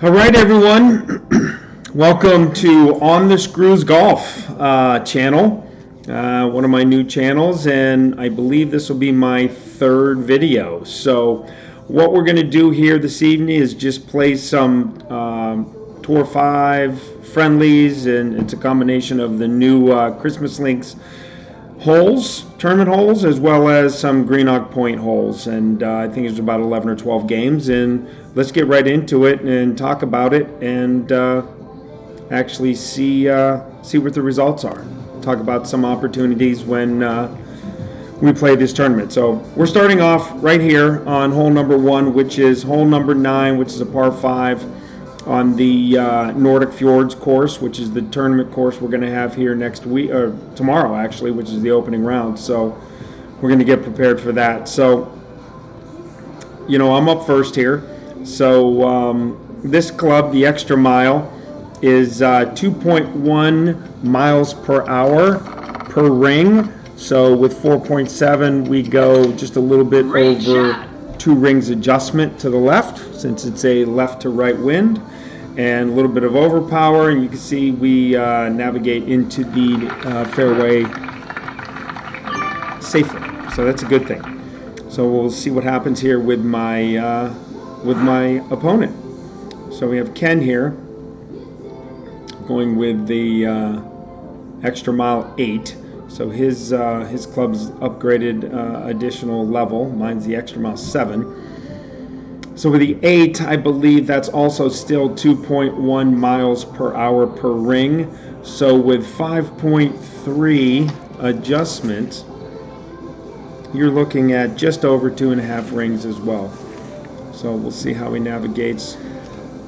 All right, everyone. Welcome to On the Screws Golf channel, one of my new channels, and I believe this will be my third video. So what we're going to do here this evening is just play some Tour 5 friendlies, and it's a combination of the new Christmas Links holes, tournament holes, as well as some Greenock Point holes, and I think it's about 11 or 12 games, and let's get right into it and talk about it and actually see what the results are. Talk about some opportunities when we play this tournament. So we're starting off right here on hole number 1, which is hole number 9, which is a par 5 on the Nordic Fjords course, which is the tournament course we're going to have here next week, or tomorrow actually, which is the opening round. So we're going to get prepared for that. So, you know, I'm up first here. So this club, the Extra Mile, is 2.1 miles per hour per ring. So with 4.7, we go just a little bit over 2 rings adjustment to the left, since it's a left to right wind, and a little bit of overpower, and you can see we navigate into the fairway safely. So that's a good thing. So we'll see what happens here with my opponent. So we have Ken here going with the Extra Mile 8. So his club's upgraded additional level. Mine's the Extra Mile 7. So with the 8, I believe that's also still 2.1 miles per hour per ring. So with 5.3 adjustment, you're looking at just over 2.5 rings as well. So we'll see how he navigates.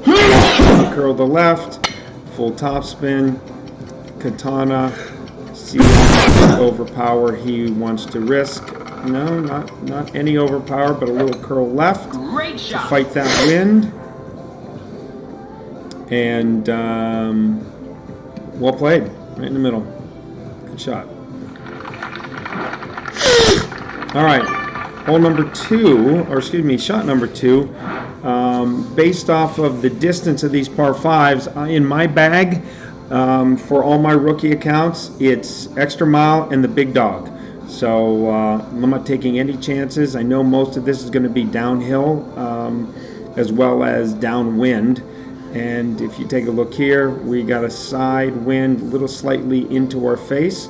Curl the left, full topspin, katana. See how much overpower he wants to risk. No, not any overpower, but a little curl left to fight that wind. And well played, right in the middle. Good shot. All right, hole number 2, or excuse me, shot number 2. Based off of the distance of these par 5s, in my bag, for all my rookie accounts, it's Extra Mile and the Big Dog. So I'm not taking any chances. I know most of this is going to be downhill as well as downwind. And if you take a look here, we got a side wind a little slightly into our face.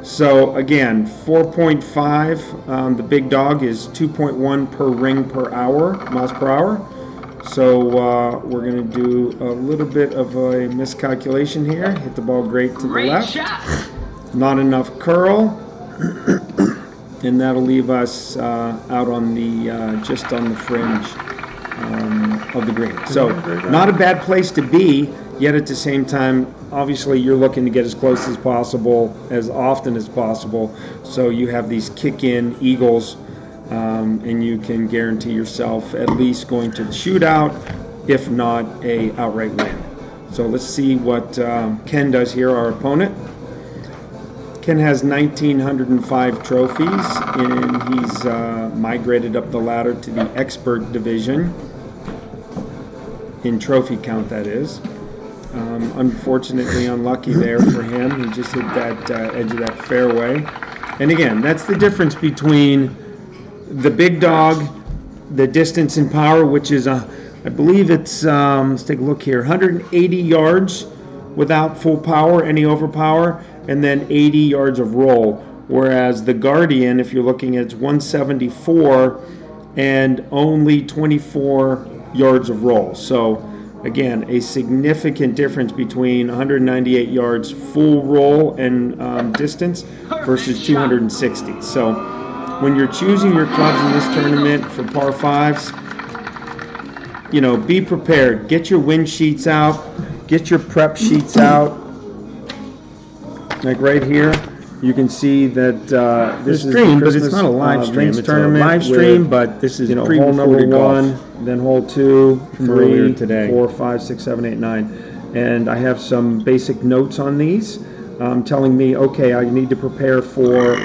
So again, 4.5, the Big Dog is 2.1 per ring per hour, miles per hour. So we're going to do a little bit of a miscalculation here. Hit the ball great to the left. Shot. Not enough curl. And that'll leave us out on the just on the fringe of the green. So not a bad place to be, yet at the same time, obviously you're looking to get as close as possible, as often as possible, so you have these kick-in eagles, and you can guarantee yourself at least going to the shootout, if not a outright win. So let's see what Ken does here, our opponent. Ken has 1,905 trophies, and he's migrated up the ladder to the expert division, in trophy count that is. Unfortunately unlucky there for him. He just hit that edge of that fairway. And again, that's the difference between the Big Dog, the distance and power, which is, I believe it's, let's take a look here, 180 yards without full power, any overpower, and then 80 yards of roll. Whereas the Guardian, if you're looking at, it's 174 and only 24 yards of roll. So again, a significant difference between 198 yards full roll and distance versus 260. So when you're choosing your clubs in this tournament for par 5s, you know, be prepared. Get your win sheets out. Get your prep sheets out. Like right here, you can see that this is stream, but it's not a live stream. It's tournament, a live stream, but this is, you know, hole number 1, then hole 2, 3, 4, 5, 6, 7, 8, 9, and I have some basic notes on these, telling me, okay, I need to prepare for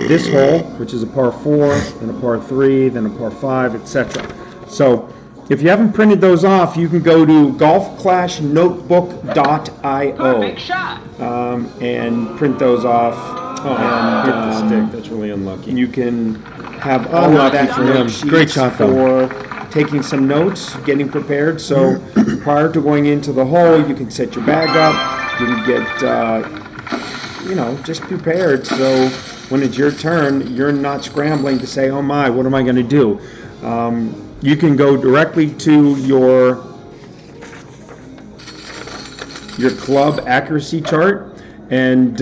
this hole, which is a par 4, then a par 3, then a par 5, etc. So if you haven't printed those off, you can go to golfclashnotebook.io and print those off. Oh, and, hit the stick. That's really unlucky. You can have all of that for him. Great shot, though. for taking some notes, getting prepared. So prior to going into the hole, you can set your bag up. You can get, just prepared. So when it's your turn, you're not scrambling to say, oh my, what am I going to do? You can go directly to your club accuracy chart and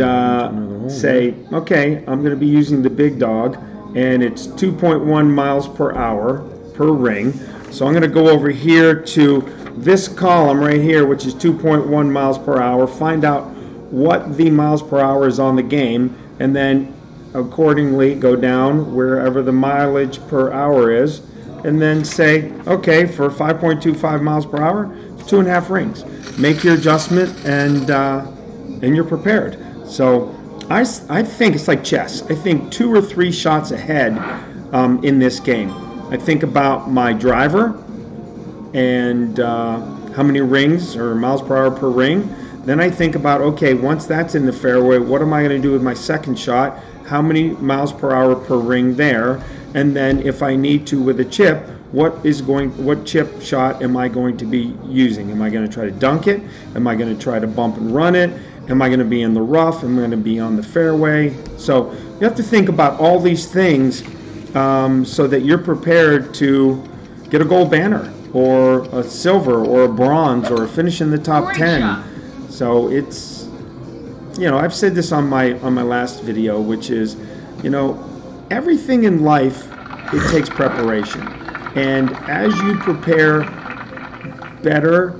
say, okay, I'm going to be using the big dog, and it's 2.1 miles per hour per ring. So I'm going to go over here to this column right here, which is 2.1 miles per hour, find out what the miles per hour is on the game, and then accordingly go down wherever the mileage per hour is, and then say, okay, for 5.25 miles per hour, 2.5 rings. Make your adjustment, and you're prepared. So I think it's like chess. I think 2 or 3 shots ahead in this game. I think about my driver and how many rings or miles per hour per ring. Then I think about, okay, once that's in the fairway, what am I going to do with my second shot? How many miles per hour per ring there? And then if I need to with a chip, what chip shot am I going to be using? Am I going to try to dunk it? Am I going to try to bump and run it? Am I going to be in the rough? Am I going to be on the fairway? So you have to think about all these things so that you're prepared to get a gold banner or a silver or a bronze or a finish in the top 10. So it's, I've said this on my last video, which is, everything in life, it takes preparation. And as you prepare better,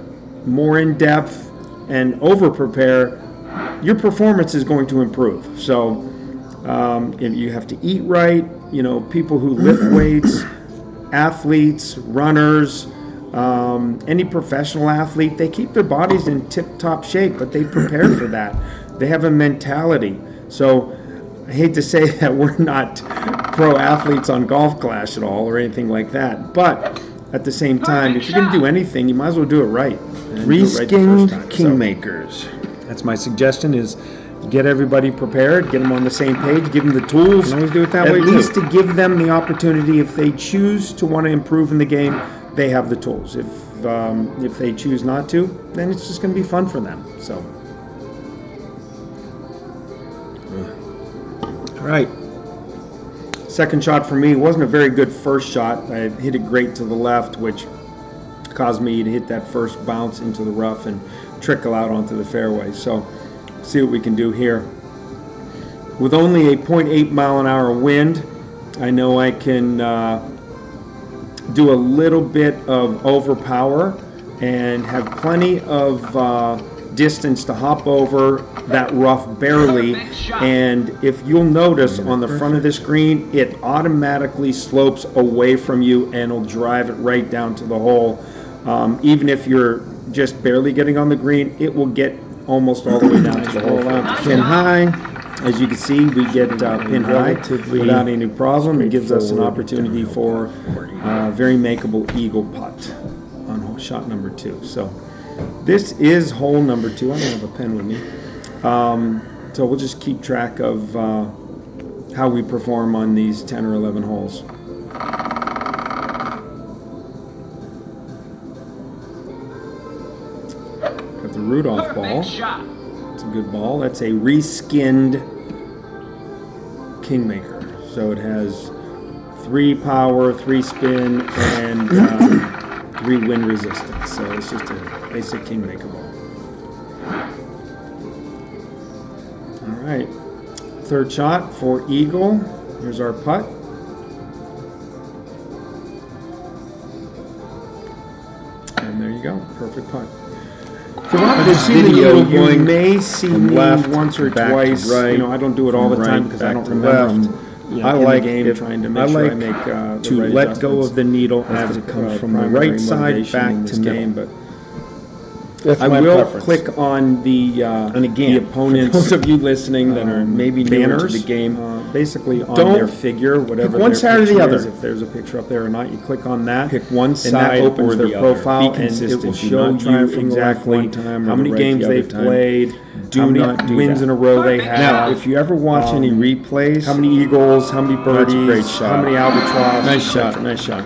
more in depth, and over prepare, your performance is going to improve. So if you have to eat right, people who lift weights, athletes, runners, any professional athlete, they keep their bodies in tip-top shape, but they prepare for that. They have a mentality. So I hate to say that we're not pro athletes on Golf Clash at all or anything like that, but at the same time, if you're going to do anything, you might as well do it right. Reskinned Kingmakers. So that's my suggestion, is get everybody prepared, get them on the same page, give them the tools. You always do it that way, at least to give them the opportunity, if they choose to want to improve in the game, they have the tools. If they choose not to, then it's just going to be fun for them. So, all right. Second shot for me wasn't a very good first shot. I hit it great to the left, which caused me to hit that first bounce into the rough and trickle out onto the fairway. So, see what we can do here. With only a 0.8 mile an hour wind, I know I can do a little bit of overpower and have plenty of distance to hop over that rough barely. And if you'll notice on the front of this green, it automatically slopes away from you and will drive it right down to the hole. Even if you're just barely getting on the green, it will get almost all the way down to the hole. Pin high. As you can see, we get pin high without any problem. It gives us an opportunity for very makeable eagle putt on shot number 2. So this is hole number 2. I don't have a pen with me. So we'll just keep track of how we perform on these 10 or 11 holes. Got the Rudolph ball. It's a good ball. That's a reskinned Kingmaker. So it has 3 power, 3 spin, and 3 wind resistance. So it's just a basic Kingmaker ball. All right. Third shot for eagle. Here's our putt. And there you go. Perfect putt. Throughout this video, you may see me once or twice. Right, I don't do it all the time because I don't remember. I like trying to make sure I make to let go of the needle as it comes from the right side back to me. But That's I my will preference. click on the And again, the opponents. for those of you listening that are maybe newer to banners, the game, basically on don't their figure, whatever pick one their side or the picture other. is, if there's a picture up there or not, you click on that. Pick one and that side opens or their the other. profile, Be and it will consistent. Do show not try you from the left exactly one time or how the many right games the other they've time. played, Do how not many do wins that. in a row they have. Now, if you ever watch any replays, how many eagles, how many birdies, That's a great shot. how many albatross. nice shot, nice shot.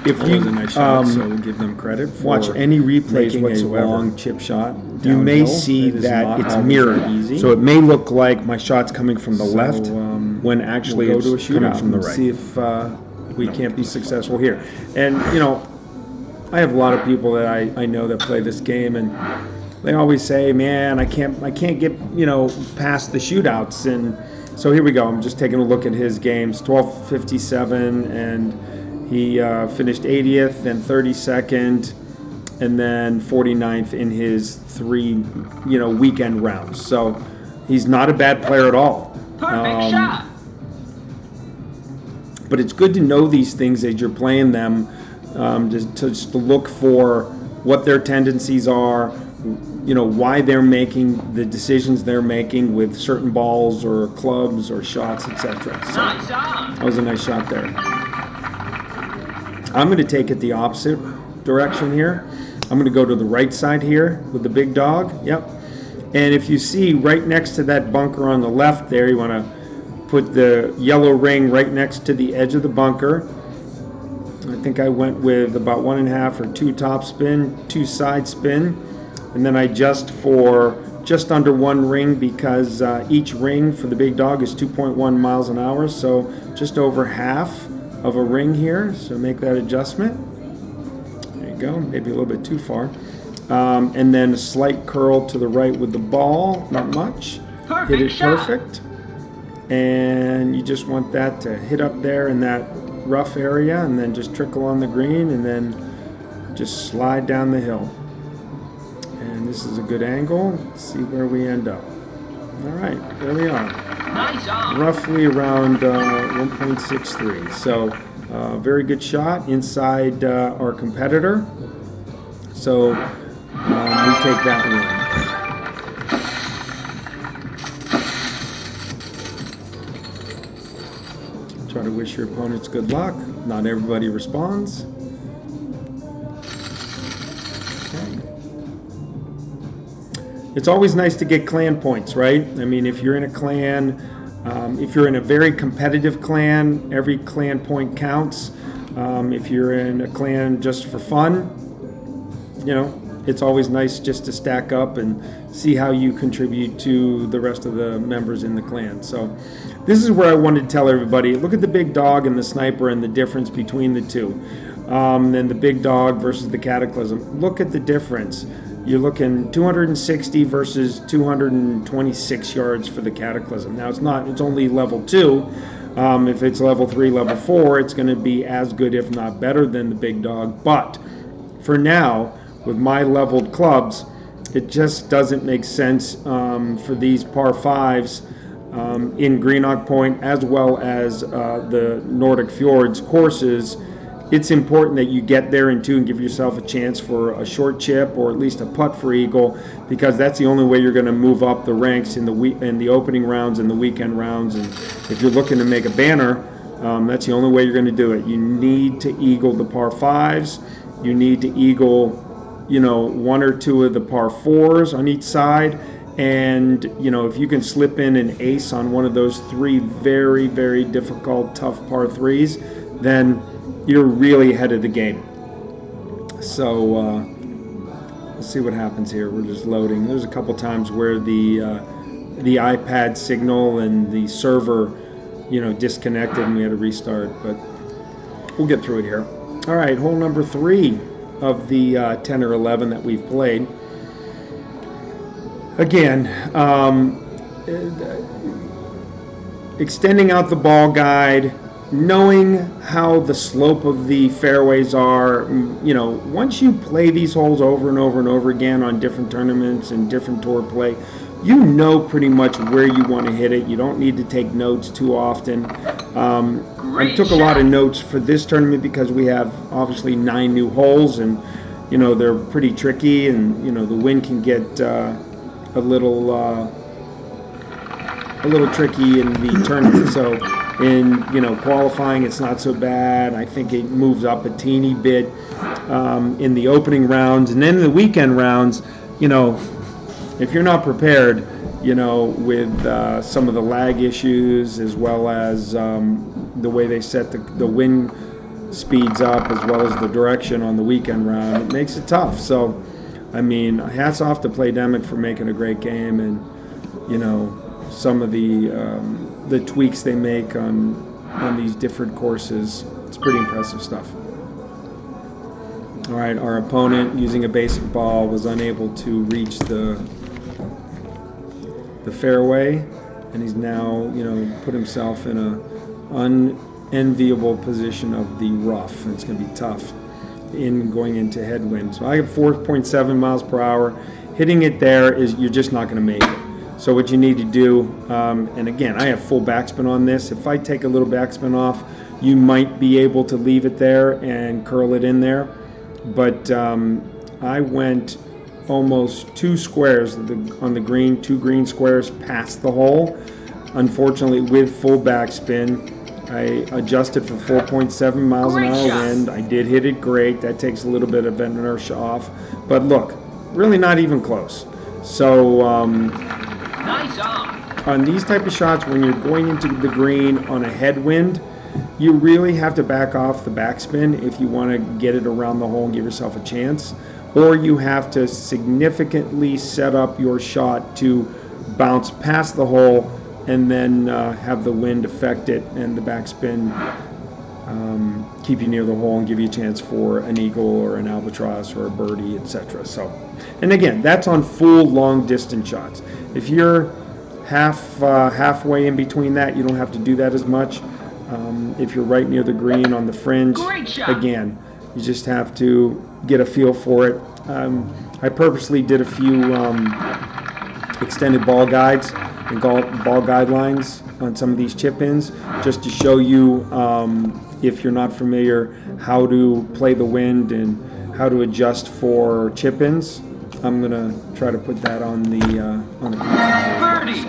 If That you was a nice shot, so we'll give them credit for watch any replays making whatsoever, a long chip shot. you may downhill. see It is that not it's always mirrored. easy. So it may look like my shot's coming from the left when We'll actually go to a it's coming shootout from the and right. see if we can't be successful here. And I have a lot of people that I know that play this game, and they always say, "Man, I can't get past the shootouts." And so here we go. I'm just taking a look at his games. 1257, and he finished 80th, then 32nd, and then 49th in his 3 weekend rounds. So he's not a bad player at all. Perfect shot. But it's good to know these things as you're playing them, just to look for what their tendencies are, why they're making the decisions they're making with certain balls or clubs or shots, etc. So Nice shot. that was a nice shot there. I'm going to take it the opposite direction here. I'm going to go to the right side here with the big dog. Yep. And if you see right next to that bunker on the left there, you want to put the yellow ring right next to the edge of the bunker. I think I went with about 1.5 or 2 top spin, 2 side spin, and then I adjust for just under 1 ring because each ring for the big dog is 2.1 miles an hour, so just over half of a ring here. So make that adjustment. There you go, maybe a little bit too far. And then a slight curl to the right with the ball, not much. Hit it perfect. And you just want that to hit up there in that rough area and then just trickle on the green and then just slide down the hill. And this is a good angle. Let's see where we end up. All right, there we are. Nice shot. Roughly around 1.63. So very good shot inside our competitor. So we take that win. Try to wish your opponents good luck. Not everybody responds. Okay. It's always nice to get clan points, right? I mean, if you're in a clan, if you're in a very competitive clan, every clan point counts. If you're in a clan just for fun, it's always nice just to stack up and see how you contribute to the rest of the members in the clan. So this is where I wanted to tell everybody, look at the big dog and the sniper and the difference between the two. And the big dog versus the Cataclysm. Look at the difference. You're looking 260 versus 226 yards for the Cataclysm. Now it's only level 2. If it's level 3, level 4, it's going to be as good, if not better, than the big dog. But for now, with my leveled clubs, it just doesn't make sense for these par 5s in Greenock Point as well as the Nordic Fjords courses. It's important that you get there in 2 and give yourself a chance for a short chip or at least a putt for eagle, because that's the only way you're going to move up the ranks in the opening rounds and the weekend rounds. And if you're looking to make a banner, that's the only way you're going to do it. You need to eagle the par 5s. You need to eagle 1 or 2 of the par 4s on each side. And if you can slip in an ace on one of those 3 very, very difficult, tough par 3s, then you're really ahead of the game. So let's see what happens here. We're just loading. There's a couple times where the iPad signal and the server, disconnected and we had to restart, but we'll get through it here. All right, hole number 3 of the 10 or 11 that we've played. Again, extending out the ball guide, knowing how the slope of the fairways are. Once you play these holes over and over and over again on different tournaments and different tour play, pretty much where you want to hit it. You don't need to take notes too often. I took a lot of notes for this tournament because we have obviously 9 new holes, and they're pretty tricky, and the wind can get a little tricky in the tournament. So in qualifying, it's not so bad. I think it moves up a teeny bit in the opening rounds, and then in the weekend rounds, if you're not prepared, with some of the lag issues, as well as the way they set the wind speeds up, as well as the direction on the weekend round, it makes it tough. So, I mean, hats off to Playdemic for making a great game, and some of the tweaks they make on these different courses. It's pretty impressive stuff. All right, our opponent, using a basic ball, was unable to reach the fairway, and he's now put himself in a unenviable position of the rough, and it's going to be tough in going into headwind. So I have 4.7 miles per hour. Hitting it there you're just not going to make it. So what you need to do, and again, I have full backspin on this. If I take a little backspin off, you might be able to leave it there and curl it in there. But I went almost 2 squares on the green, 2 green squares past the hole. Unfortunately, with full backspin, I adjusted for 4.7 miles an hour wind. I did hit it great. That takes a little bit of inertia off. But look, really not even close. So Nice on these type of shots, when you're going into the green on a headwind, you really have to back off the backspin if you want to get it around the hole and give yourself a chance. Or you have to significantly set up your shot to bounce past the hole and then have the wind affect it and the backspin keep you near the hole and give you a chance for an eagle or an albatross or a birdie, etc. So, and again, that's on full long distance shots. If you're halfway in between that, you don't have to do that as much. If you're right near the green on the fringe, again, you just have to get a feel for it. I purposely did a few extended ball guides and ball guidelines on some of these chip-ins, just to show you, if you're not familiar, how to play the wind and how to adjust for chip-ins. I'm gonna try to put that on the Birdie.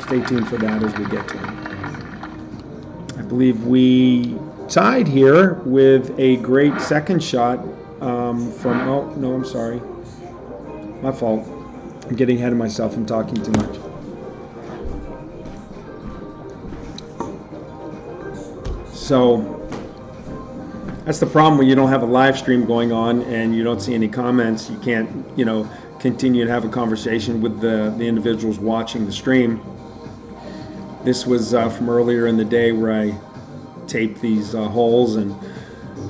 Stay tuned for that as we get to it. I believe we tied here with a great second shot from, oh, no, I'm sorry. My fault. I'm getting ahead of myself. I'm talking too much. So that's the problem when you don't have a live stream going on and you don't see any comments. You can't, continue to have a conversation with the individuals watching the stream. This was from earlier in the day where I taped these holes and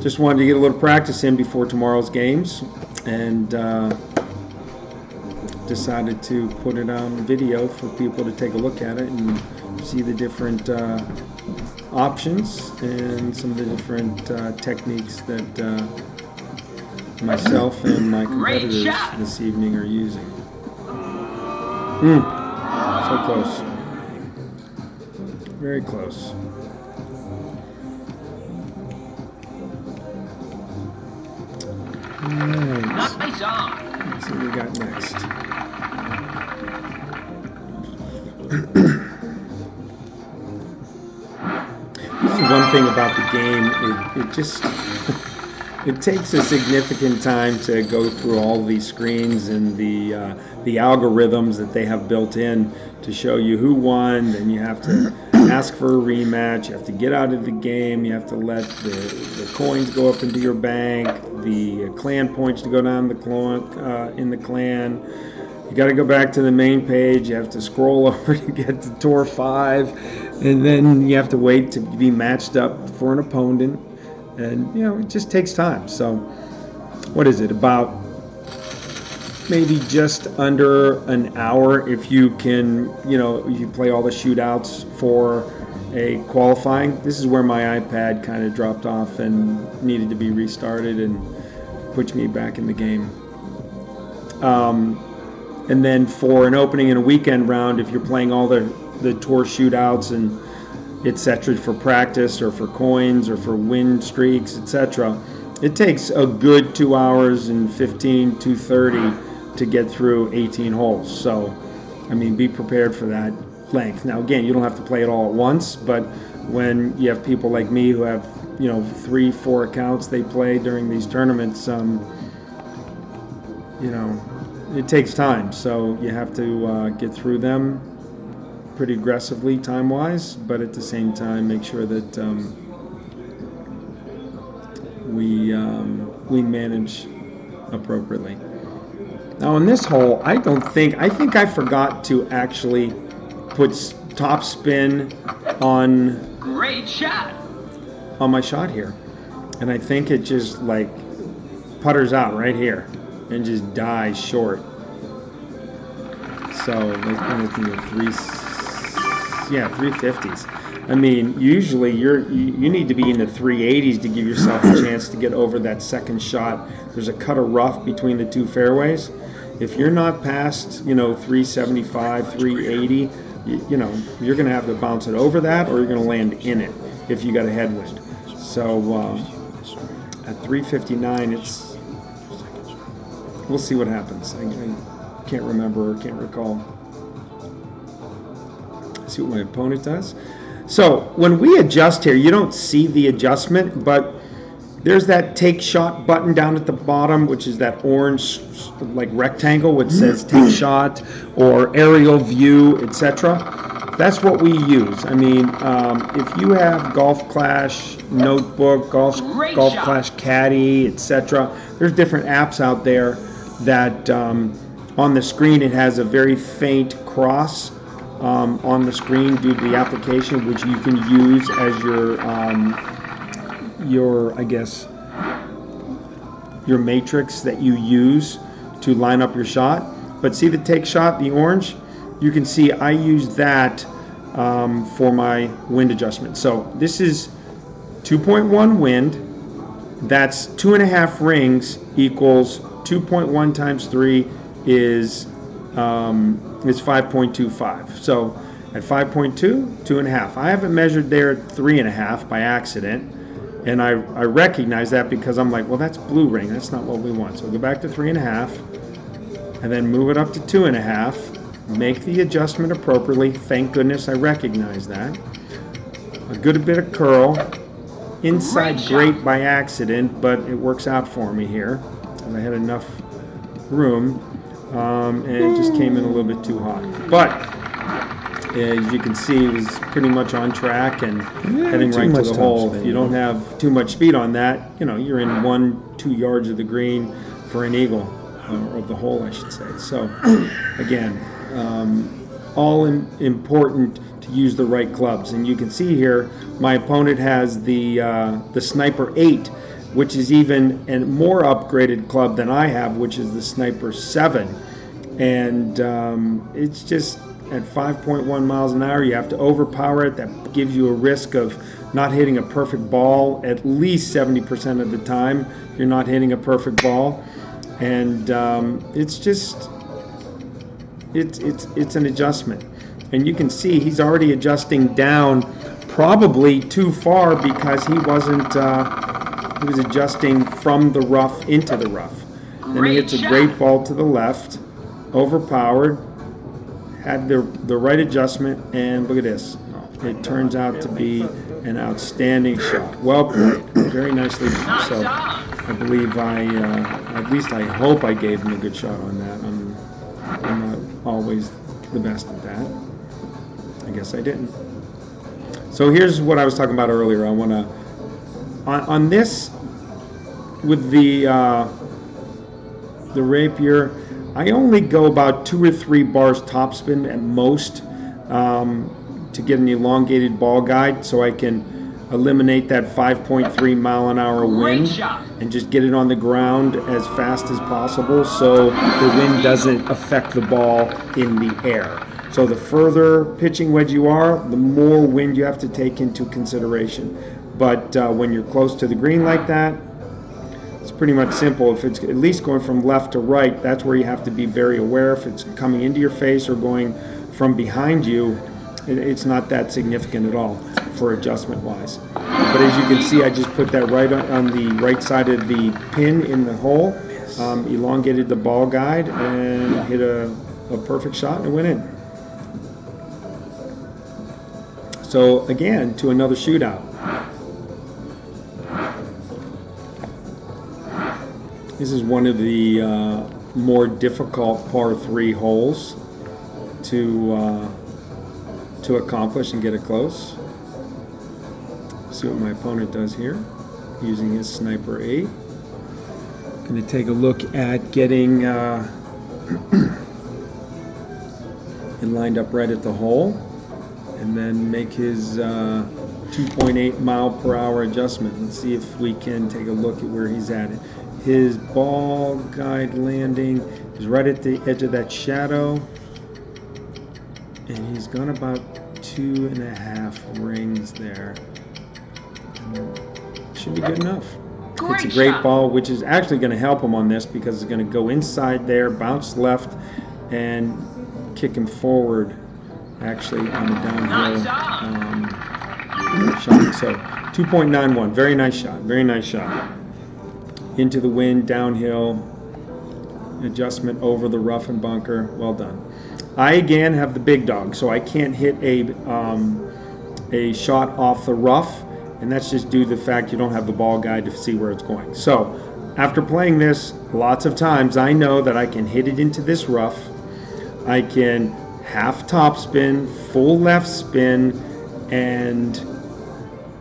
just wanted to get a little practice in before tomorrow's games, and decided to put it on video for people to take a look at it and see the different options and some of the different techniques that myself and my competitors this evening are using. So close. Very close. Alright. Nice on. Let's see what we got next. This is one thing about the game. It just it takes a significant time to go through all these screens and the algorithms that they have built in to show you who won. Then you have to ask for a rematch. You have to get out of the game. You have to let the coins go up into your bank. The clan points to go down the in the clan. You got to go back to the main page. You have to scroll over to get to Tour 5, and then you have to wait to be matched up for an opponent. And it just takes time. So what is it, about maybe just under an hour if you can, you play all the shootouts for a qualifying. This is where my iPad kind of dropped off and needed to be restarted and puts me back in the game. And then for an opening and a weekend round, if you're playing all the tour shootouts and etc. for practice or for coins or for win streaks, etc., it takes a good 2 hours and 15, 2:30 to get through 18 holes. So, I mean, be prepared for that length. Now, again, you don't have to play it all at once, but when you have people like me who have, 3, 4 accounts they play during these tournaments, it takes time. So you have to get through them pretty aggressively time-wise, but at the same time, make sure that we manage appropriately. Now on this hole, I think I forgot to actually put top spin on Great shot. my shot here, and I think it just like putters out right here and just dies short. So let's bring it to the 350s. I mean, usually you need to be in the 380s to give yourself a chance to get over that second shot. There's a cut of rough between the two fairways. If you're not past, 375, 380, you're going to have to bounce it over that, or you're going to land in it if you got a headwind. So at 359, we'll see what happens. I can't remember or can't recall. See what my opponent does. So when we adjust here, you don't see the adjustment, but there's that take shot button down at the bottom, which is that orange like rectangle which says take shot or aerial view, etc. That's what we use. I mean, if you have Golf Clash Notebook, Golf Clash Caddy, etc., there's different apps out there that on the screen it has a very faint cross on the screen due to the application, which you can use as your matrix that you use to line up your shot. But see the take shot, the orange? You can see I use that for my wind adjustment. So this is 2.1 wind. That's 2.5 rings equals 2.1 times 3 is 5.25. So at 5.2, 2.5. I haven't measured there at 3.5 by accident, and I recognize that because I'm like, well, that's blue ring. That's not what we want. So go back to 3.5, and then move it up to 2.5. Make the adjustment appropriately. Thank goodness I recognize that. A good bit of curl. Inside great by accident, but it works out for me here. And I had enough room. And it just came in a little bit too hot. But as you can see, it was pretty much on track and heading right to the hole. If you don't have too much speed on that, you're in 1-2 yards of the green for an eagle, or of the hole, I should say. So again, all important to use the right clubs. And you can see here, my opponent has the Sniper 8, which is even a more upgraded club than I have, which is the Sniper 7. And it's just at 5.1 miles an hour, you have to overpower it. That gives you a risk of not hitting a perfect ball at least 70% of the time. You're not hitting a perfect ball. And it's an adjustment. And you can see he's already adjusting down probably too far because he wasn't... he was adjusting from the rough into the rough. Then he hits a great ball to the left, overpowered, had the right adjustment, and look at this. It turns out to be an outstanding shot. Well played. Very nicely done. So I believe at least I hope I gave him a good shot on that. I'm not always the best at that. I guess I didn't. So here's what I was talking about earlier. I want to... On this, with the rapier, I only go about 2 or 3 bars topspin at most to get an elongated ball guide, so I can eliminate that 5.3 mile an hour wind and just get it on the ground as fast as possible so the wind doesn't affect the ball in the air. So the further pitching wedge you are, the more wind you have to take into consideration. But when you're close to the green like that, it's pretty much simple. If it's at least going from left to right, that's where you have to be very aware. If it's coming into your face or going from behind you, It's not that significant at all for adjustment wise. But as you can see, I just put that right on the right side of the pin in the hole, elongated the ball guide, and hit a perfect shot and it went in. So again, to another shootout. This is one of the more difficult par 3 holes to accomplish and get it close. See what my opponent does here, using his Sniper 8. Going to take a look at getting it lined up right at the hole, and then make his 2.8 mile per hour adjustment. Let's see if we can take a look at where he's at. His ball guide landing is right at the edge of that shadow, and he's gone about 2.5 rings there. Should be good enough. It's a great ball, which is actually going to help him on this because it's going to go inside there, bounce left, and kick him forward, actually, on the downhill shot. So 2.91, very nice shot, very nice shot. Into the wind, downhill, adjustment over the rough and bunker, well done. I again have the big dog, so I can't hit a shot off the rough, and that's just due to the fact you don't have the ball guide to see where it's going. So after playing this lots of times, I know that I can hit it into this rough. I can half top spin, full left spin, and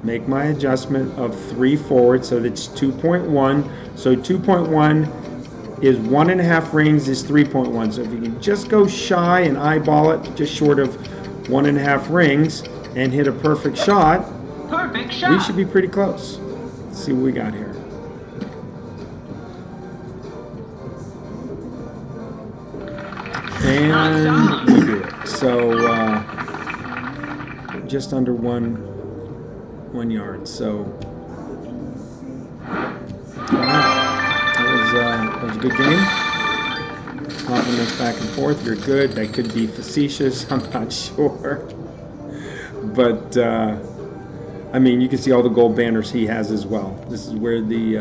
make my adjustment of 3 forward, so that's 2.1. So 2.1 is 1.5 rings is 3.1. So if you can just go shy and eyeball it, just short of 1.5 rings, and hit a perfect shot, we should be pretty close. Let's see what we got here. And we do it. So just under one yard. So that was a good game. Compliments back and forth. You're good. That could be facetious. I'm not sure. But I mean, you can see all the gold banners he has as well. This is where the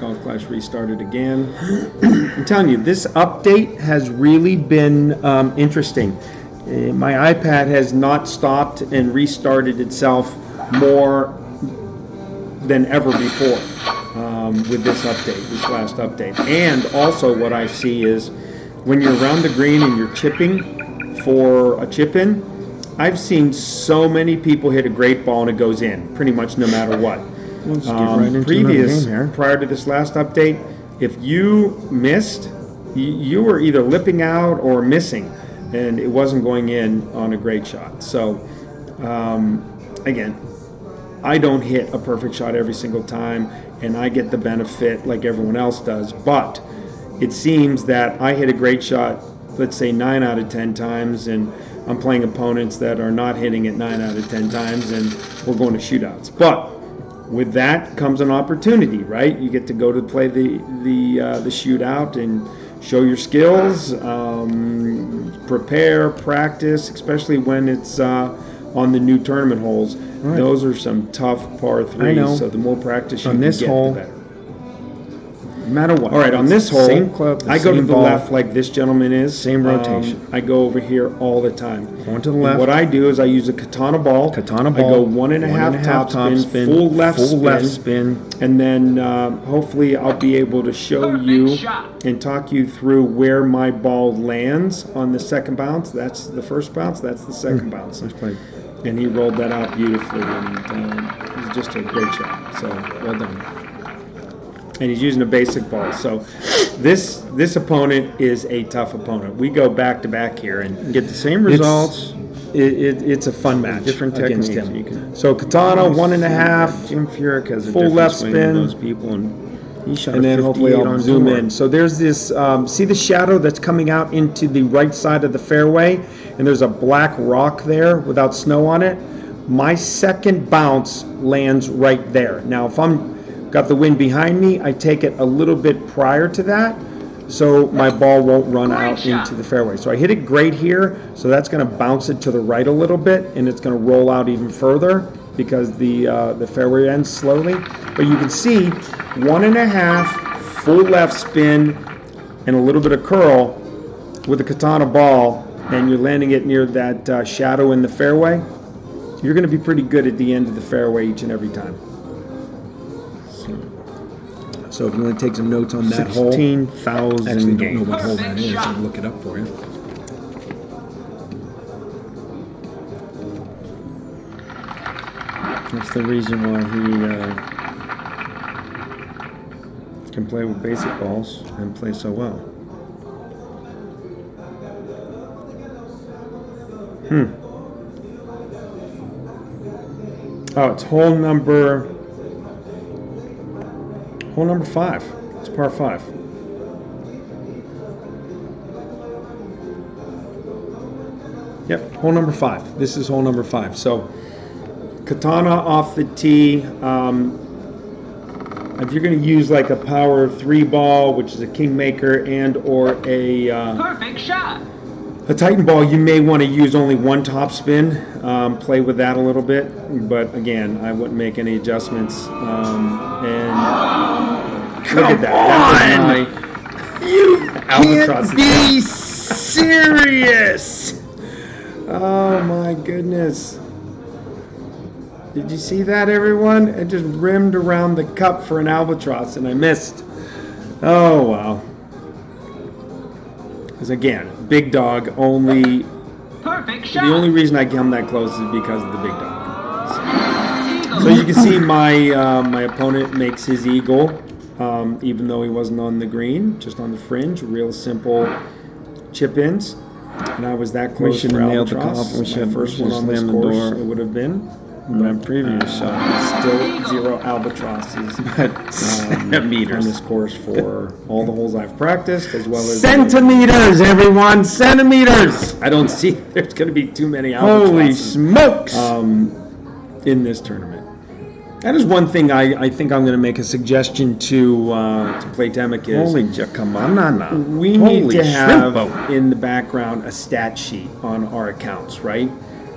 Golf Clash restarted again. I'm telling you, this update has really been interesting. My iPad has not stopped and restarted itself more than ever before with this update, this last update. And also what I see is when you're around the green and you're chipping for a chip in, I've seen so many people hit a great ball and it goes in, pretty much no matter what. Prior to this last update, if you missed, you were either lipping out or missing, and it wasn't going in on a great shot. So, again, I don't hit a perfect shot every single time, and I get the benefit like everyone else does, but it seems that I hit a great shot, let's say 9 out of 10 times, and I'm playing opponents that are not hitting it 9 out of 10 times, and we're going to shootouts. But with that comes an opportunity, right? You get to go to play the shootout and show your skills, prepare, practice, especially when it's on the new tournament holes. Right. Those are some tough par 3s, so the more practice you can get, the better. No matter what. All right, on this hole, same club, I go to the left like this gentleman is. Same rotation. I go over here all the time. Going to the left. And what I do is I use a katana ball. I go 1.5 top spin, full left spin, and then hopefully I'll be able to show you and talk you through where my ball lands on the second bounce. That's the first bounce. That's the second bounce. And he rolled that out beautifully, and it was just a great shot. So well done. And he's using a basic ball. So this opponent is a tough opponent. We go back to back here and get the same results. It's a fun match. Different against him. So katana 1.5. Jim Furyk has a full left spin. Those people, and he shot. And then hopefully I'll zoom in. So there's this. See the shadow that's coming out into the right side of the fairway, and there's a black rock there without snow on it. My second bounce lands right there. Now if I'm got the wind behind me, I take it a little bit prior to that, so my ball won't run Great out shot. into the fairway. So I hit it great here, so that's going to bounce it to the right a little bit, and it's going to roll out even further because the fairway ends slowly. But you can see 1.5 full left spin and a little bit of curl with a Katana ball, and you're landing it near that shadow in the fairway. You're going to be pretty good at the end of the fairway each and every time. So if you want to take some notes on that hole, 16,000 actually don't game. know what hole that Perfect is. shot. I'll look it up for you. That's the reason why he Can play with basic balls and play so well. Oh, it's hole number 5. It's par 5. Yep, hole number 5. This is hole number 5. So, Katana off the tee. If you're going to use like a power 3 ball, which is a Kingmaker and or Perfect shot. a Titan ball, you may want to use only one top spin. Play with that a little bit, but again, I wouldn't make any adjustments. And look at that. You Albatross can't be serious. Oh my goodness. Did you see that, everyone? It just rimmed around the cup for an albatross, and I missed. Oh, wow. Because again, big dog only. Perfect shot. The only reason I come that close is because of the big dog. So you can see my opponent makes his eagle, even though he wasn't on the green, just on the fringe. Real simple chip ins, and I was that close. We should for have nailed the albatross. golf. We should My have first one on this slammed the course. door. It would have been. That previous shot. Still 0 albatrosses Meters. on this course for all the holes I've practiced, as well as Centimeters, everyone. Centimeters. I don't see there's going to be too many Holy albatrosses smokes. in this tournament. That is one thing I think I'm going to make a suggestion to Playtemic is Come on, nah. we Holy need to have shrimpo. in the background a stat sheet on our accounts, right?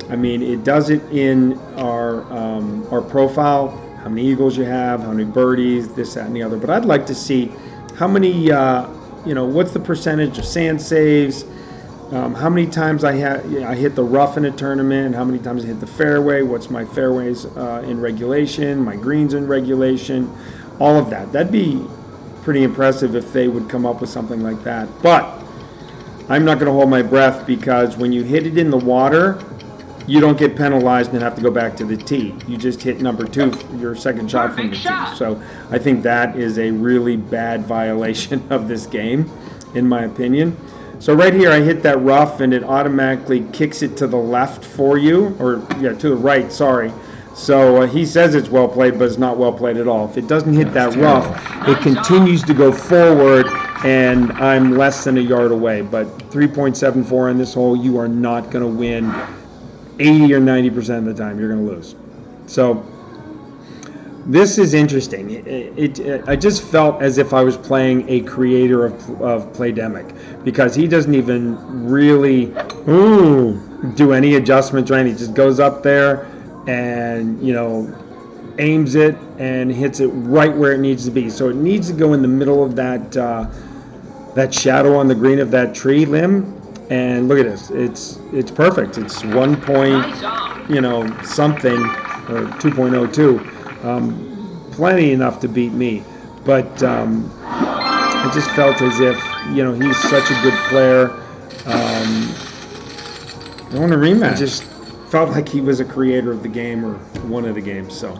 I mean, it does it in our profile, how many eagles you have, how many birdies, this, that, and the other. But I'd like to see how many, what's the percentage of sand saves, how many times I hit the rough in a tournament, how many times I hit the fairway, what's my fairways in regulation, my greens in regulation, all of that. That'd be pretty impressive if they would come up with something like that. But I'm not going to hold my breath, because when you hit it in the water, you don't get penalized and have to go back to the tee. You just hit number 2, your second shot from the Perfect tee. shot. So I think that is a really bad violation of this game, in my opinion. So right here, I hit that rough, and it automatically kicks it to the left for you, or yeah, to the right, sorry. So he says it's well played, but it's not well played at all. If it doesn't hit that rough, it continues to go forward, and I'm less than a yard away. But 3.74 on this hole, you are not going to win 80 or 90% of the time. You're going to lose. So this is interesting. I just felt as if I was playing a creator of Playdemic, because he doesn't even really do any adjustments or anything. He just goes up there and, aims it and hits it right where it needs to be. So it needs to go in the middle of that shadow on the green of that tree limb. And look at this. It's perfect. It's 1 point, Nice on. something, or 2.02. Plenty enough to beat me. But I just felt as if, he's such a good player. I want a rematch. I just felt like he was a creator of the game, or one of the games. So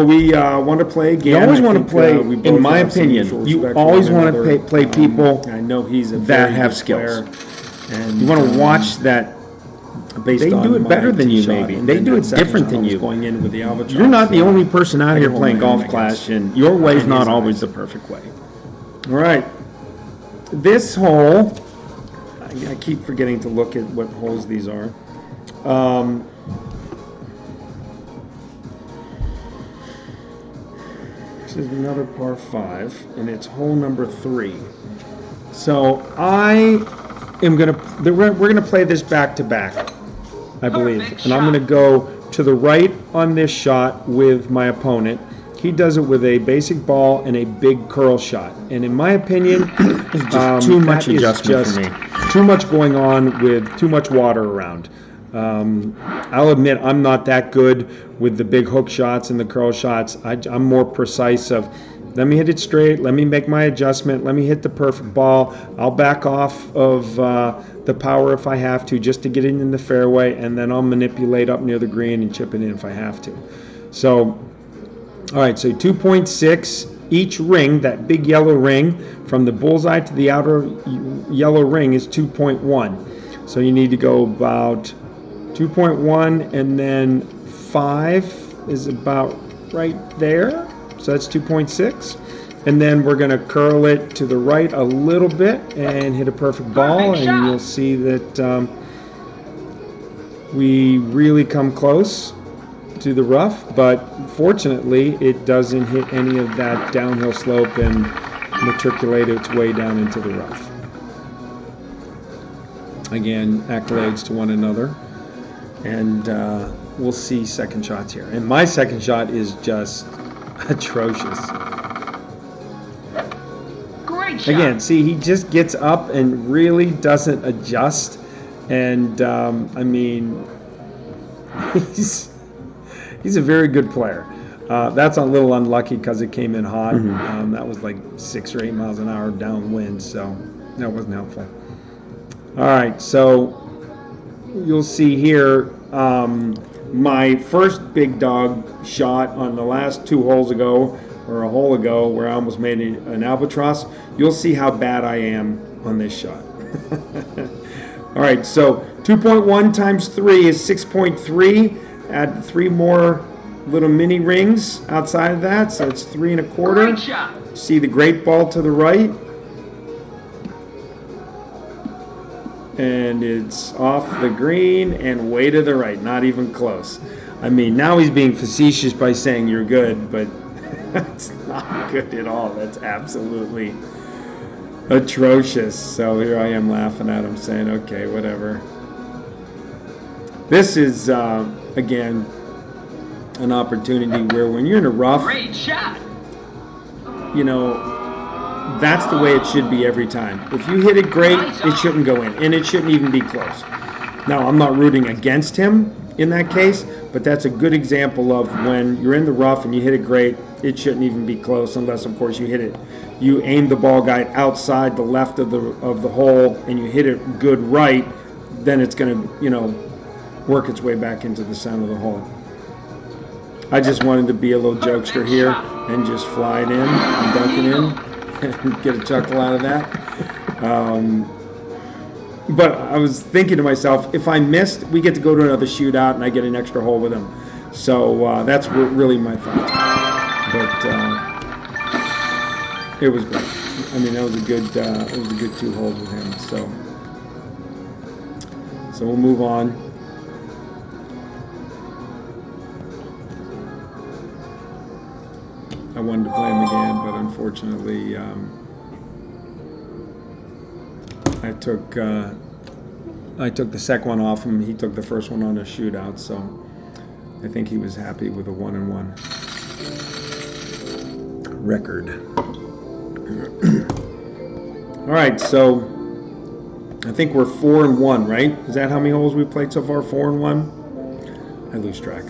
we want to play again. You always I want to think, play, we in both my have some opinion, mutual you respect for always one want to another. play people I know he's a that very have good skills. player, and You want to watch that. based They on do it my better than tee you, shot, maybe. and They then do that it second different shot than was you. going in with the albatross. You're not the so only person out I here can playing hold my golf own, I clash, guess. and your way's In not his always eyes. the perfect way. All right. This hole, I keep forgetting to look at what holes these are. This is another par 5, and it's hole number 3. So I am we're gonna play this back to back, I believe, Perfect and I'm gonna shot. go to the right on this shot with my opponent. He does it with a basic ball and a big curl shot, and in my opinion, too much that is adjustment for just me. Too much going on with too much water around. I'll admit I'm not that good with the big hook shots and the curl shots. I'm more precise of, let me hit it straight, let me make my adjustment, let me hit the perfect ball. I'll back off of the power if I have to, just to get it in the fairway, and then I'll manipulate up near the green and chip it in if I have to. So, all right, so 2.6 each ring, that big yellow ring, from the bullseye to the outer yellow ring is 2.1. So you need to go about 2.1, and then 5 is about right there. So that's 2.6. And then we're going to curl it to the right a little bit and hit a perfect ball. Perfect And shot. you'll see that we really come close to the rough, but fortunately it doesn't hit any of that downhill slope and matriculate its way down into the rough. Again, accolades to one another, and we'll see second shots here. And my second shot is just atrocious. Great shot. Again, see, he just gets up and really doesn't adjust, and I mean, he's a very good player. That's a little unlucky because it came in hot. That was like 6 or 8 miles an hour downwind, so that wasn't helpful. All right, so you'll see here my first big dog shot on the last 2 holes ago, or a hole ago, where I almost made an albatross. You'll see how bad I am on this shot. All right, so 2.1 times 3 is 6.3. Add 3 more little mini rings outside of that, so it's 3 1/4. Great shot. See the great ball to the right, and it's off the green and way to the right, not even close. I mean, now he's being facetious by saying you're good, but that's not good at all. That's absolutely atrocious. So here I am laughing at him, saying, okay, whatever. This is, again, an opportunity where when you're in a rough, Great shot. you know, that's the way it should be every time. If you hit it great, it shouldn't go in, and it shouldn't even be close. Now, I'm not rooting against him in that case, but that's a good example of when you're in the rough and you hit it great, it shouldn't even be close, unless, of course, you aim the ball guide outside the left of the hole and you hit it good right, then it's going to, you know, work its way back into the center of the hole. I just wanted to be a little jokester here and just fly it in and dunk it in and get a chuckle out of that. But I was thinking to myself, if I missed, we get to go to another shootout and I get an extra hole with him. So that's really my thought. But it was great. I mean, that was a good 2 holes with him. So we'll move on. I wanted to play him again, but unfortunately, I took the second one off him. He took the first one on a shootout, so I think he was happy with a 1-1 record. All right, so I think we're 4-1, right? Is that how many holes we played so far? 4-1? I lose track.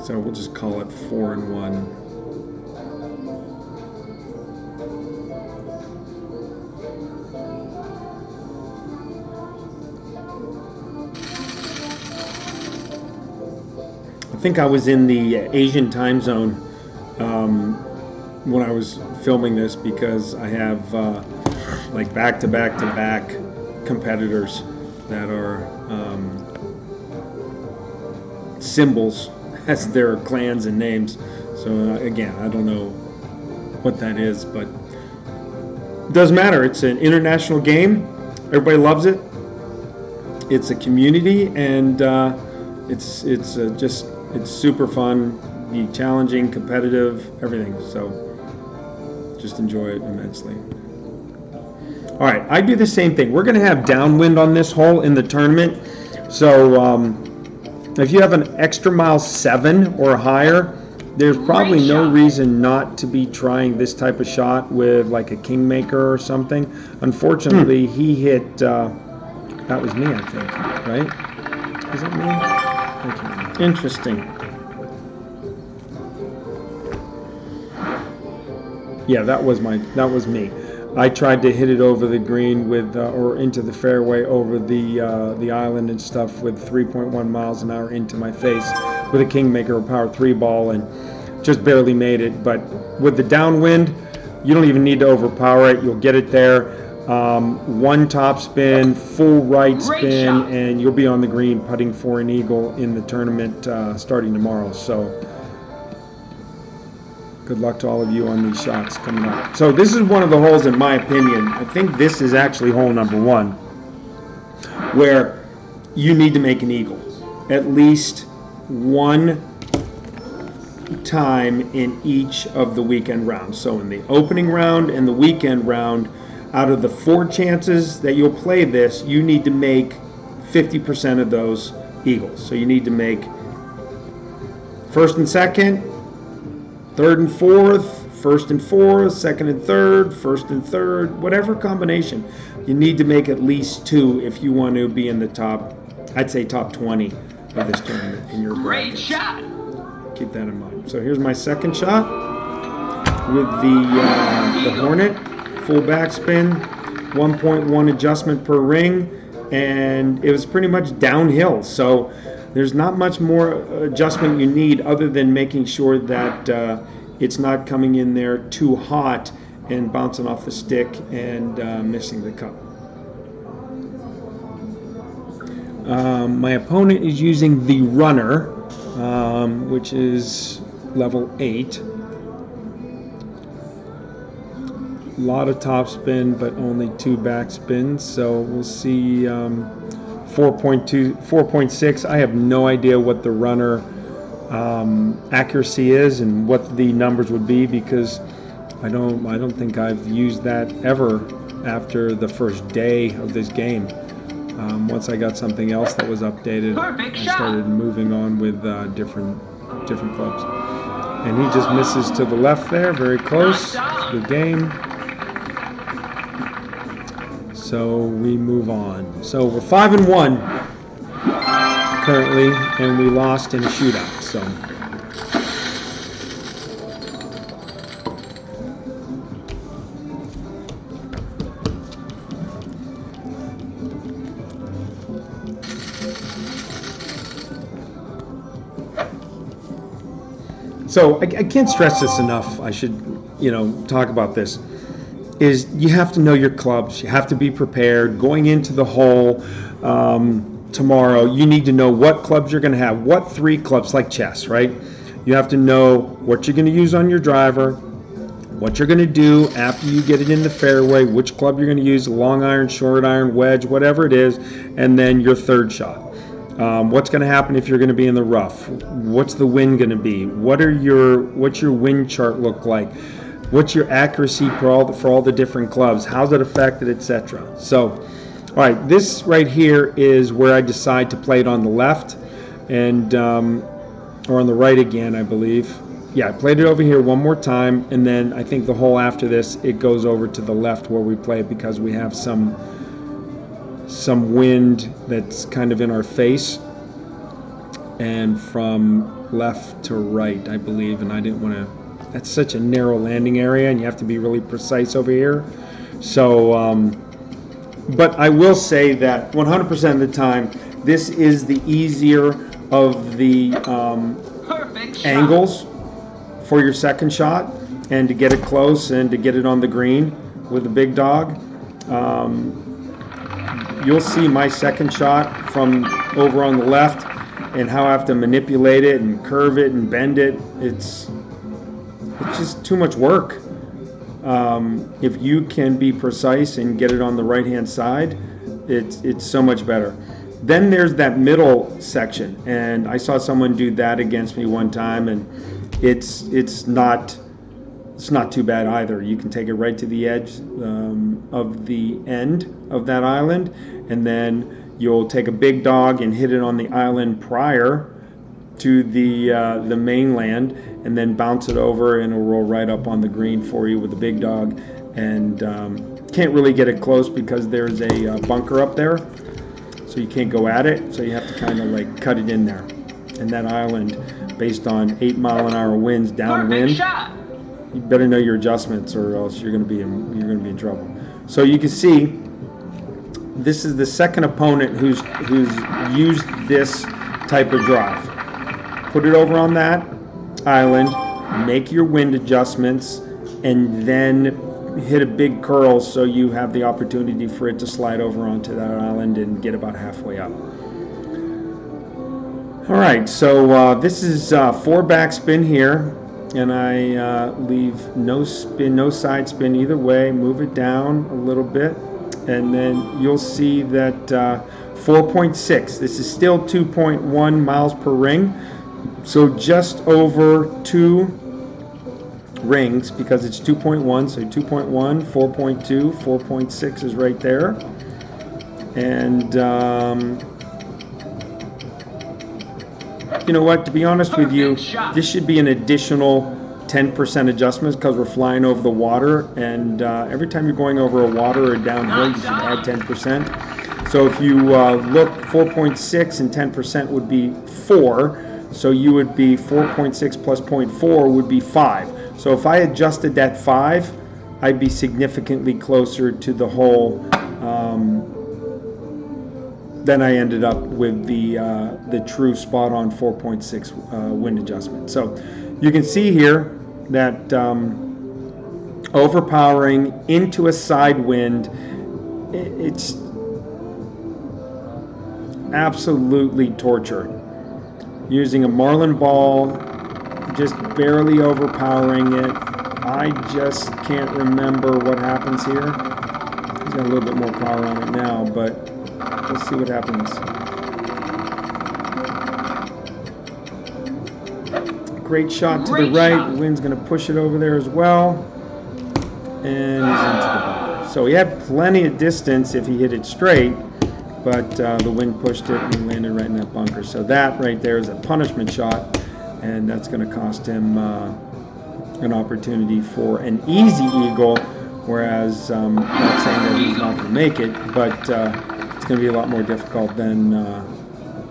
So we'll just call it 4-1. I think I was in the Asian time zone when I was filming this, because I have like back-to-back-to-back competitors that are symbols as their clans and names. So again, I don't know what that is, but it doesn't matter. It's an international game. Everybody loves it. It's a community, and it's super fun, be challenging, competitive, everything. So just enjoy it immensely. All right, I do the same thing. We're going to have downwind on this hole in the tournament. So if you have an extra mile 7 or higher, there's probably no reason not to be trying this type of shot with like a Kingmaker or something. Unfortunately, he hit, that was me, I think, right? Is it me? I can't remember. Interesting. Yeah, that was me. I tried to hit it over the green with, or into the fairway over the island and stuff with 3.1 miles an hour into my face with a Kingmaker or Power 3 ball and just barely made it. But with the downwind, you don't even need to overpower it. You'll get it there. One top spin, full right spin, and you'll be on the green putting for an eagle in the tournament starting tomorrow. So good luck to all of you on these shots coming up. So this is one of the holes, in my opinion. I think this is actually hole number 1, where you need to make an eagle at least one time in each of the weekend rounds. So in the opening round and the weekend round, out of the 4 chances that you'll play this, you need to make 50% of those eagles. So you need to make first and second, third and fourth, first and fourth, second and third, first and third, whatever combination. You need to make at least 2 if you want to be in the top, I'd say top 20 of this tournament in your bracket. Great shot. Keep that in mind. So here's my second shot with the Hornet, full backspin, 1.1 adjustment per ring, and it was pretty much downhill. So there's not much more adjustment you need other than making sure that it's not coming in there too hot and bouncing off the stick and missing the cup. My opponent is using the Runner, which is level 8. A lot of topspin, but only 2 backspins. So we'll see 4.2, 4.6. I have no idea what the Runner accuracy is and what the numbers would be, because I don't think I've used that ever after the first day of this game. Once I got something else that was updated, I started moving on with different clubs. And he just misses to the left there, very close. Good game. So we move on. So we're 5-1 currently, and we lost in a shootout. So. So I can't stress this enough. I should, talk about this. Is you have to know your clubs. You have to be prepared going into the hole tomorrow. You need to know what clubs you're going to have. What 3 clubs, like chess, right? You have to know what you're going to use on your driver, what you're going to do after you get it in the fairway, which club you're going to use, long iron, short iron, wedge, whatever it is, and then your third shot. What's going to happen if you're going to be in the rough? What's the wind going to be? What's your wind chart look like? What's your accuracy for all the different clubs? How's it affected, etc. So, all right, this right here is where I decide to play it on the left, and or on the right again, I believe. Yeah, I played it over here one more time, and then I think the hole after this, it goes over to the left where we play it because we have some wind that's kind of in our face, and from left to right, I believe, and I didn't want to. That's such a narrow landing area, and you have to be really precise over here. So, but I will say that 100% of the time, this is the easier of the angles for your second shot, and to get it close and to get it on the green with the big dog. You'll see my second shot from over on the left and how I have to manipulate it and curve it and bend it. It's just too much work. If you can be precise and get it on the right-hand side, it's so much better. Then there's that middle section, and I saw someone do that against me one time, and it's not it's not too bad either. You can take it right to the edge of the end of that island, and then you'll take a big dog and hit it on the island prior to the mainland, and then bounce it over, and it'll roll right up on the green for you with the big dog. And can't really get it close because there's a bunker up there, so you can't go at it. So you have to kind of like cut it in there. And that island, based on 8-mile-an-hour winds Perfect downwind, shot. you better know your adjustments, or else you're going to be in trouble. So you can see, this is the second opponent who's used this type of drive. Put it over on that island, make your wind adjustments, and then hit a big curl so you have the opportunity for it to slide over onto that island and get about halfway up. All right, so this is 4 backspin here, and I leave no spin, no side spin either way. Move it down a little bit, and then you'll see that 4.6. This is still 2.1 miles per ring, so just over 2 rings, because it's 2.1, so 2.1, 4.2, 4.6 is right there. And you know what, to be honest with you, this should be an additional 10% adjustments, because we're flying over the water, and every time you're going over a water or downhill, you should add 10%. So if you look, 4.6 and 10% would be 4, so you would be 4.6 plus 0.4 would be 5. So if I adjusted that 5, I'd be significantly closer to the hole than I ended up with the true spot-on 4.6 wind adjustment. So you can see here that overpowering into a side wind, it's absolutely torture. Using a marlin ball, just barely overpowering it. I just can't remember what happens here. He's got a little bit more power on it now, but let's see what happens. Great shot to the right. The wind's going to push it over there as well. And he's into the bunker. So he had plenty of distance if he hit it straight, but the wind pushed it and he landed right in that bunker. So that right there is a punishment shot, and that's going to cost him an opportunity for an easy eagle, whereas I'm not saying that he's not going to make it, but it's going to be a lot more difficult than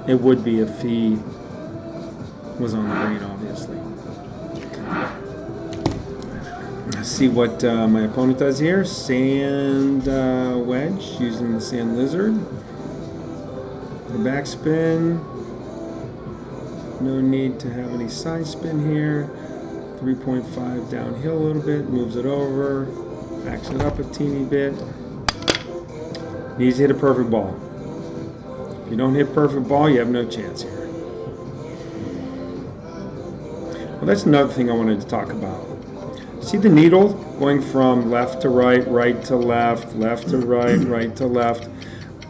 it would be if he was on the green, obviously. Let's see what my opponent does here. Sand wedge, using the sand lizard. The backspin. No need to have any side spin here. 3.5 downhill a little bit, moves it over, backs it up a teeny bit. Needs to hit a perfect ball. If you don't hit perfect ball, you have no chance here. Well, that's another thing I wanted to talk about. See the needle going from left to right, right to left, left to right, right to left.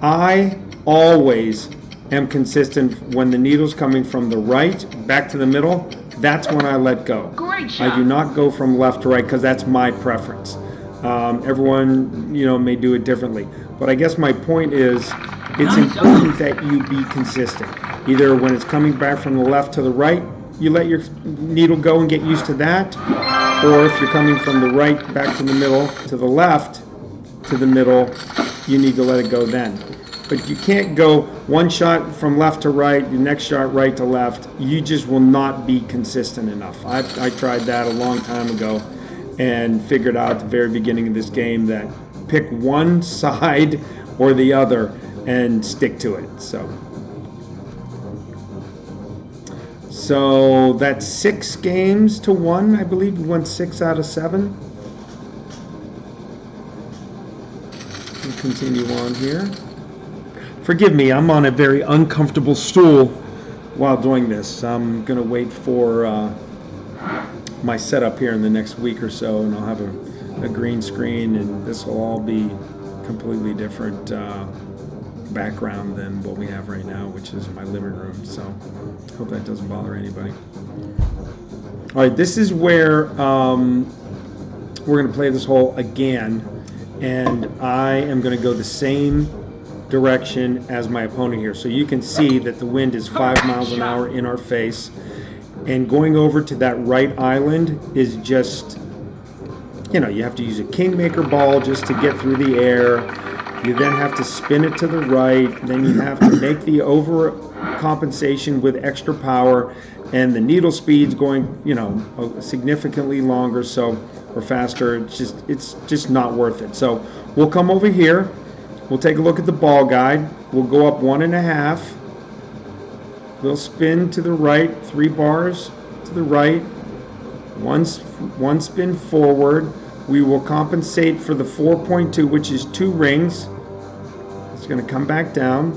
I always am consistent when the needle's coming from the right back to the middle. That's when I let go. Great shot. I do not go from left to right because that's my preference. Everyone, may do it differently. But I guess my point is, it's important that you be consistent. Either when it's coming back from the left to the right, you let your needle go and get used to that. Or if you're coming from the right back to the middle, to the left to the middle, you need to let it go then. But you can't go one shot from left to right, the next shot right to left. You just will not be consistent enough. I tried that a long time ago and figured out at the very beginning of this game that pick one side or the other and stick to it. So that's 6 games to 1, I believe. We won 6 out of 7. We'll continue on here. Forgive me, I'm on a very uncomfortable stool while doing this. I'm going to wait for my setup here in the next week or so, and I'll have a green screen, and this will all be completely different background than what we have right now, which is my living room. So hope that doesn't bother anybody. All right, this is where we're going to play this hole again, and I am going to go the same direction as my opponent here. So you can see that the wind is 5 miles an hour in our face, and going over to that right island is just, you know, you have to use a kingmaker ball just to get through the air. You then have to spin it to the right, then you have to make the overcompensation with extra power, and the needle speed's going, you know, significantly longer, so, or faster. It's just not worth it. So we'll come over here, we'll take a look at the ball guide, we'll go up 1.5, we'll spin to the right, 3 bars to the right, one spin forward. We will compensate for the 4.2, which is 2 rings. It's going to come back down,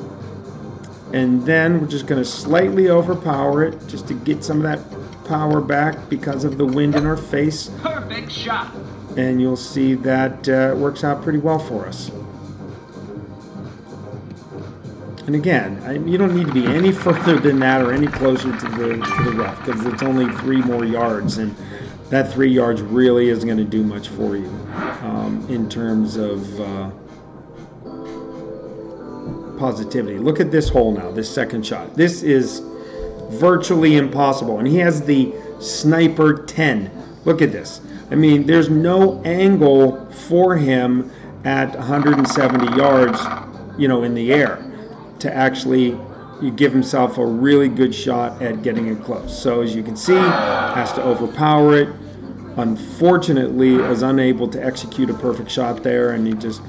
and then we're just going to slightly overpower it just to get some of that power back because of the wind in our face. Perfect shot. And you'll see that it works out pretty well for us. And again, you don't need to be any further than that or any closer to the rough, because it's only 3 more yards, and that 3 yards really isn't going to do much for you in terms of positivity. Look at this hole now, this second shot. This is virtually impossible, and he has the sniper 10. Look at this. I mean, there's no angle for him at 170 yards, you know, in the air to actually give himself a really good shot at getting it close. So as you can see, has to overpower it. Unfortunately, is unable to execute a perfect shot there, and he just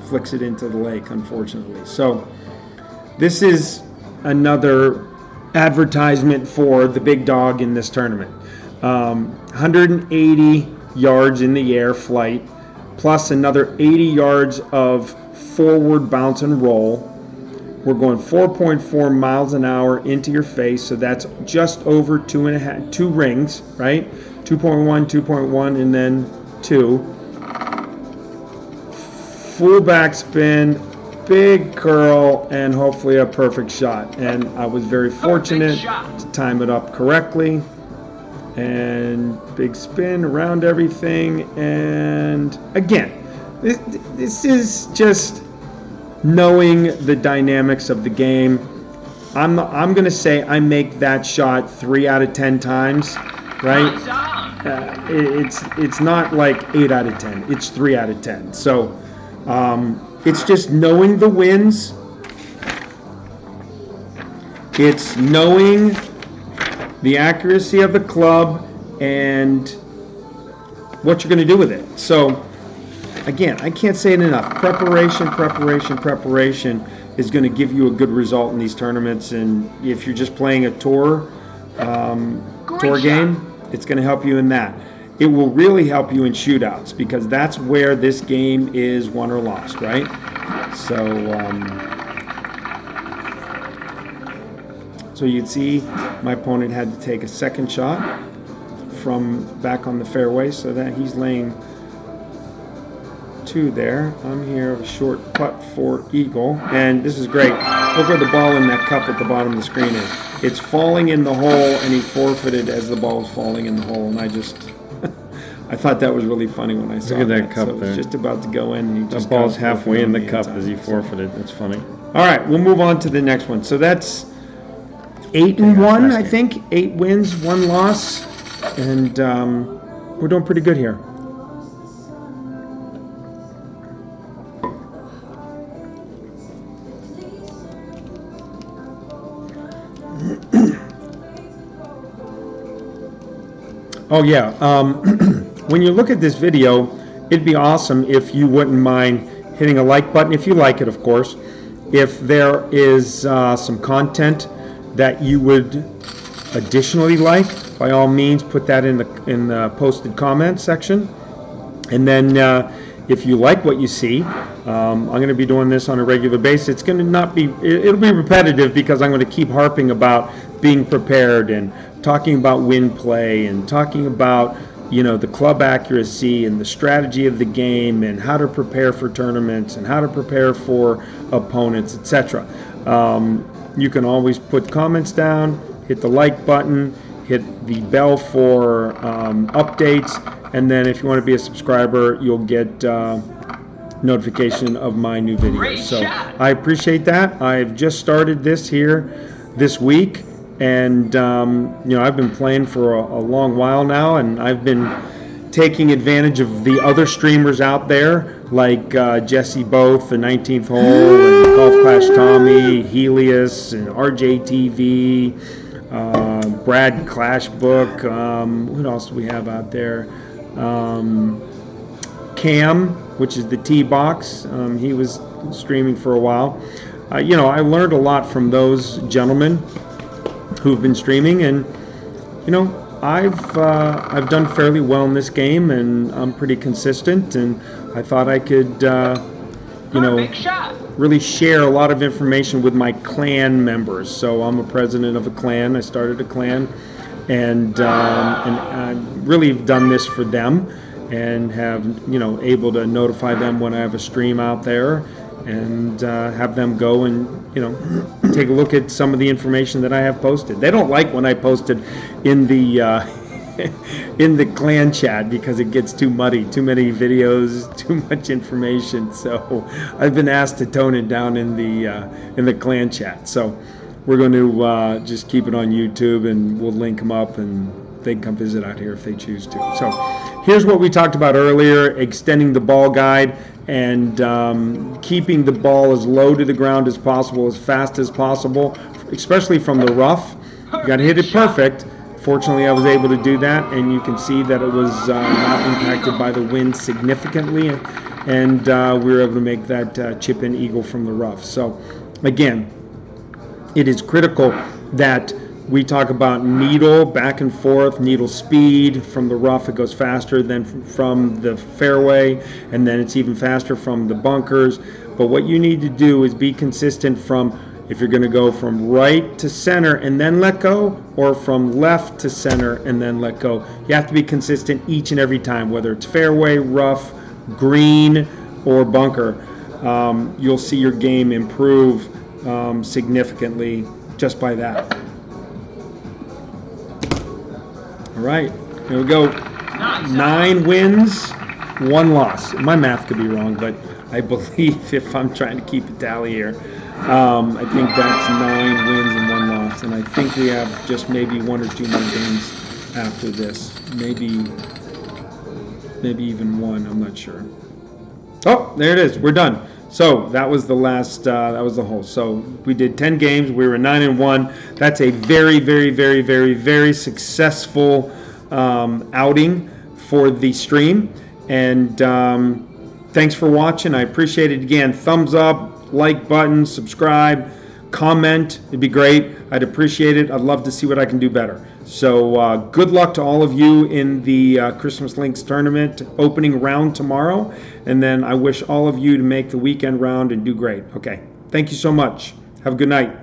flicks it into the lake, unfortunately. So this is another advertisement for the big dog in this tournament. 180 yards in the air flight, plus another 80 yards of forward bounce and roll. We're going 4.4 miles an hour into your face, so that's just over 2 rings, right? 2.1, 2.1, and then 2. Full backspin, big curl, and hopefully a perfect shot. And I was very fortunate to time it up correctly. And big spin around everything. And again, this is just knowing the dynamics of the game. I'm going to say I make that shot 3 out of 10 times, right? It's not like 8 out of 10. It's 3 out of 10. So it's just knowing the winds. It's knowing the accuracy of the club and what you're going to do with it. So again, I can't say it enough. Preparation is going to give you a good result in these tournaments. And if you're just playing a tour game, it's going to help you in that. It will really help you in shootouts, because that's where this game is won or lost, right? So you'd see my opponent had to take a second shot from back on the fairway, so that he's laying 2 there. I'm here, a short putt for eagle, and this is great. Look where the ball in that cup at the bottom of the screen is. It's falling in the hole, and he forfeited as the ball was falling in the hole, and I just I thought that was really funny when I saw that. Look at that cup there. It was just about to go in, and he just the ball's halfway in the cup as he forfeited. That's funny. All right, we'll move on to the next one. So that's 8-1, I think. 8 wins, 1 loss, and we're doing pretty good here. Oh yeah, when you look at this video, it'd be awesome if you wouldn't mind hitting a like button, if you like it, of course. If there is some content that you would additionally like, by all means put that in the posted comment section. And then if you like what you see, I'm going to be doing this on a regular basis. It's going to not be, it'll be repetitive, because I'm going to keep harping about being prepared and talking about wind play and talking about, you know, the club accuracy and the strategy of the game and how to prepare for tournaments and how to prepare for opponents, etc. You can always put comments down, hit the like button, hit the bell for updates, And then if you want to be a subscriber, you'll get notification of my new videos. Great So shot. I appreciate that. I've just started this here this week, and I've been playing for a long while now, and I've been taking advantage of the other streamers out there, like Jesse Both, the 19th Hole, and Golf Clash Tommy, Helios, and RJTV, Brad Clashbook. What else do we have out there? Cam, which is the T-Box. He was streaming for a while. I learned a lot from those gentlemen who've been streaming, and I've done fairly well in this game, and I'm pretty consistent, and I thought I could Perfect shot. really share a lot of information with my clan members. So I'm a president of a clan. I started a clan, and I've really done this for them, and have able to notify them when I have a stream out there, and have them go and take a look at some of the information that I have posted. They don't like when I posted in the in the clan chat, because it gets too muddy, too many videos, too much information. So I've been asked to tone it down in the clan chat. So we're going to just keep it on YouTube, and we'll link them up, and they can come visit out here if they choose to. So here's what we talked about earlier: extending the ball guide, and keeping the ball as low to the ground as possible, as fast as possible, especially from the rough. You got to hit it perfect. Fortunately, I was able to do that, and you can see that it was not impacted by the wind significantly, and we were able to make that chip-in eagle from the rough. So again, it is critical that we talk about needle back and forth, needle speed. From the rough, it goes faster than from the fairway, and then it's even faster from the bunkers. But what you need to do is be consistent from, if you're going to go from right to center and then let go, or from left to center and then let go. You have to be consistent each and every time, whether it's fairway, rough, green, or bunker. You'll see your game improve significantly just by that. All right, here we go. Nice. 9 wins, 1 loss. My math could be wrong, but I believe, if I'm trying to keep a tally here, I think that's 9 wins and 1 loss. And I think we have just maybe 1 or 2 more games after this. Maybe even 1, I'm not sure. Oh, there it is. We're done. So that was the last, that was the whole. So we did 10 games. We were 9-1. That's a very, very, very, very, very successful outing for the stream. And thanks for watching. I appreciate it. Again, thumbs up, like button, subscribe, comment. It'd be great. I'd appreciate it. I'd love to see what I can do better. So good luck to all of you in the Christmas Links tournament opening round tomorrow. And then I wish all of you to make the weekend round and do great. Okay. Thank you so much. Have a good night.